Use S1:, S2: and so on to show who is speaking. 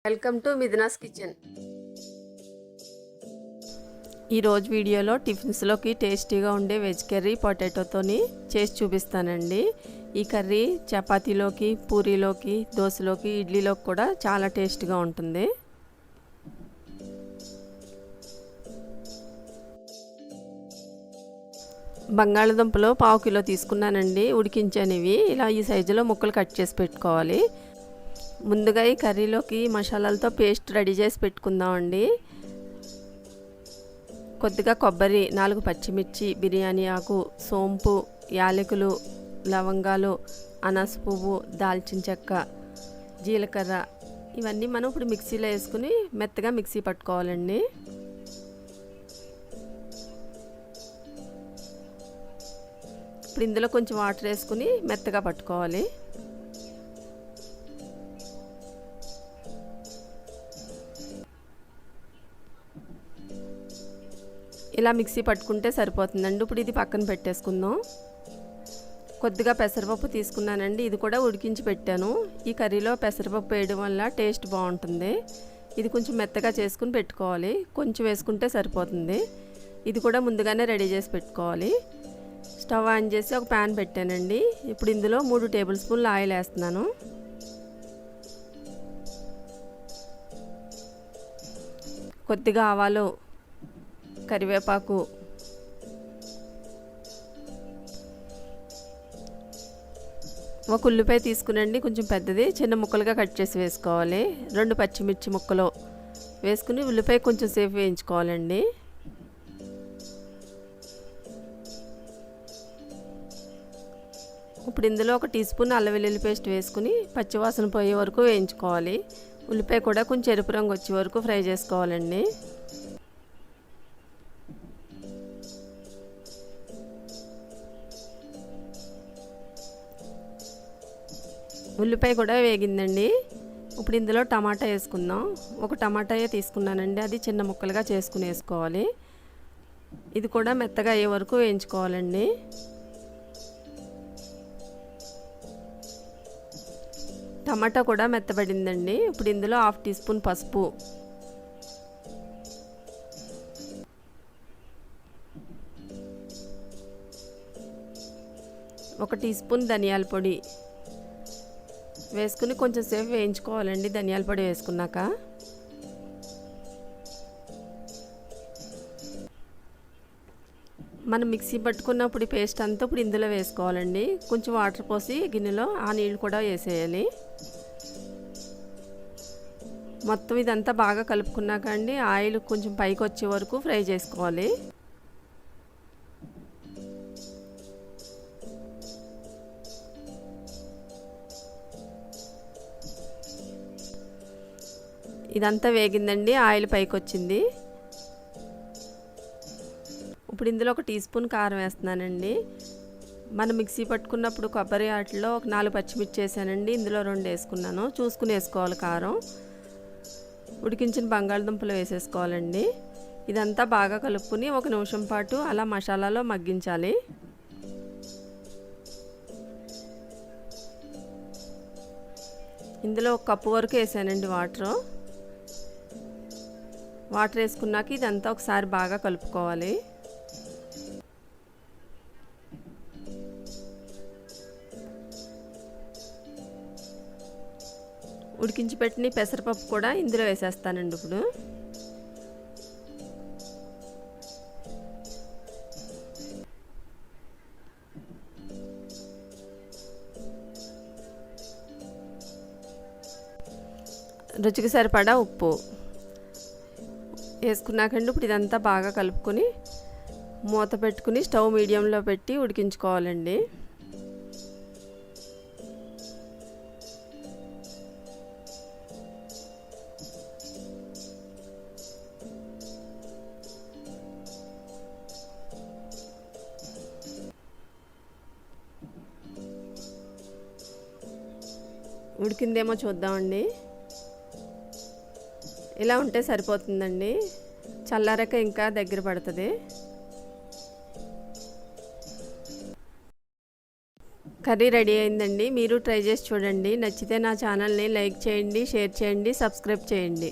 S1: Welcome to Mithuna's kitchen.
S2: ఈరోజు వీడియోలో టిఫిన్స్లోకి టేస్టీగా ఉండే వెజ్ కర్రీ పొటాటోతోని చేసి చూపిస్తానండి. ఈ కర్రీ చపాతీలోకి, పూరీలోకి, దోశలోకి, ఇడ్లీలోకి కూడా చాలా టేస్ట్గా ఉంటుంది. బంగాళదుంపలు 1/2 కిలో తీసుకున్నానండి. ఉడికించానివి ఇలా ఈ సైజులో ముక్కలు కట్ చేసి పెట్టుకోవాలి. ముందుగా ఈ కర్రీలోకి మసాలాలతో పేస్ట్ రెడీ చేసి పెట్టుకుందామండి. కొద్దిగా కొబ్బరి, 4 పచ్చిమిర్చి, బిర్యానీ ఆకు, సోంపు, యాలకులు, లవంగాలు, అనాస పువ్వు, దాల్చిన చెక్క, జీలకర్ర ఇవన్నీ మనం ఇప్పుడు మిక్సీలో వేసుకుని మెత్తగా మిక్సీ పట్టుకోవాలండి. ఇప్పుడు ఇందులో కొంచెం వాటర్ వేసుకుని మెత్తగా పట్టుకోవాలి. ఇలా మిక్సీ పట్టుకుంటే సరిపోతుందండి. ఇప్పుడు ఇది పక్కన పెట్టేసుకుందాం. కొద్దిగా పెసరపప్పు తీసుకున్నానండి. ఇది కూడా ఉడికించి పెట్టాను. ఈ కర్రీలో పెసరపప్పు వేయడం వల్ల టేస్ట్ బాగుంటుంది. ఇది కొంచెం మెత్తగా చేసుకుని పెట్టుకోవాలి. కొంచెం వేసుకుంటే సరిపోతుంది. ఇది కూడా ముందుగానే రెడీ చేసి పెట్టుకోవాలి. స్టవ్ ఆన్ చేసి ఒక ప్యాన్ పెట్టానండి. ఇప్పుడు ఇందులో 3 టేబుల్ స్పూన్లు ఆయిల్ వేస్తున్నాను. కొద్దిగా ఆవాలు, కరివేపాకు, ఒక ఉల్లిపాయ తీసుకునండి, కొంచెం పెద్దది, చిన్న ముక్కలుగా కట్ చేసి వేసుకోవాలి. 2 పచ్చిమిర్చి ముక్కలు వేసుకుని ఉల్లిపాయ కొంచెం సేపు వేయించుకోవాలండి. ఇప్పుడు ఇందులో 1 టీ స్పూన్ అల్లం వెల్లుల్లి పేస్ట్ వేసుకుని పచ్చివాసన పోయే వరకు వేయించుకోవాలి. ఉల్లిపాయ కూడా కొంచెం ఎరుపు రంగు వచ్చే వరకు ఫ్రై చేసుకోవాలండి. ఉల్లిపాయ కూడా వేగిందండి. ఇప్పుడు ఇందులో టమాటా వేసుకుందాం. 1 టమాటాయే తీసుకున్నానండి. అది చిన్న ముక్కలుగా చేసుకుని వేసుకోవాలి. ఇది కూడా మెత్తగా అయ్యే వరకు వేయించుకోవాలండి. టమాటా కూడా మెత్తబడిందండి. ఇప్పుడు ఇందులో 1/2 టీ స్పూన్ పసుపు, 1 టీ స్పూన్ ధనియాల పొడి వేసుకుని కొంచెం సేపు వేయించుకోవాలండి. ధనియాల పొడి వేసుకున్నాక మనం మిక్సీ పట్టుకున్నప్పుడు పేస్ట్ అంతా ఇప్పుడు ఇందులో వేసుకోవాలండి. కొంచెం వాటర్ పోసి గిన్నెలో ఆ నీళ్ళు కూడా వేసేయాలి. మొత్తం ఇదంతా బాగా కలుపుకున్నాక అండి ఆయిల్ కొంచెం పైకి వచ్చే వరకు ఫ్రై చేసుకోవాలి. ఇదంతా వేగిందండి. ఆయిల్ పైకి వచ్చింది. ఇప్పుడు ఇందులో 1 టీ స్పూన్ కారం వేస్తున్నానండి. మనం మిక్సీ పట్టుకున్నప్పుడు కొబ్బరి ఆటలో 4 పచ్చిమిర్చి వేసానండి. ఇందులో 2 వేసుకున్నాను. చూసుకుని వేసుకోవాలి కారం. ఉడికించిన బంగాళదుంపలు వేసేసుకోవాలండి. ఇదంతా బాగా కలుపుకుని 1 నిమిషం పాటు అలా మసాలాలో మగ్గించాలి. ఇందులో 1 కప్పు వరకు వేసానండి వాటర్ వేసుకున్నాక ఇదంతా ఒకసారి బాగా కలుపుకోవాలి. ఉడికించి పెట్టిన పెసరపప్పు కూడా ఇందులో వేసేస్తానండి. ఇప్పుడు రుచికి సరిపడా ఉప్పు వేసుకున్నాకండి ఇప్పుడు ఇదంతా బాగా కలుపుకొని మూత పెట్టుకుని స్టవ్ మీడియంలో పెట్టి ఉడికించుకోవాలండి. ఉడికిందేమో చూద్దామండి. ఇలా ఉంటే సరిపోతుందండి. చల్లారాక ఇంకా దగ్గర పడుతుంది. కర్రీ రెడీ అయిందండి. మీరు ట్రై చేసి చూడండి. నచ్చితే నా ఛానల్ని లైక్ చేయండి, షేర్ చేయండి, సబ్స్క్రైబ్ చేయండి.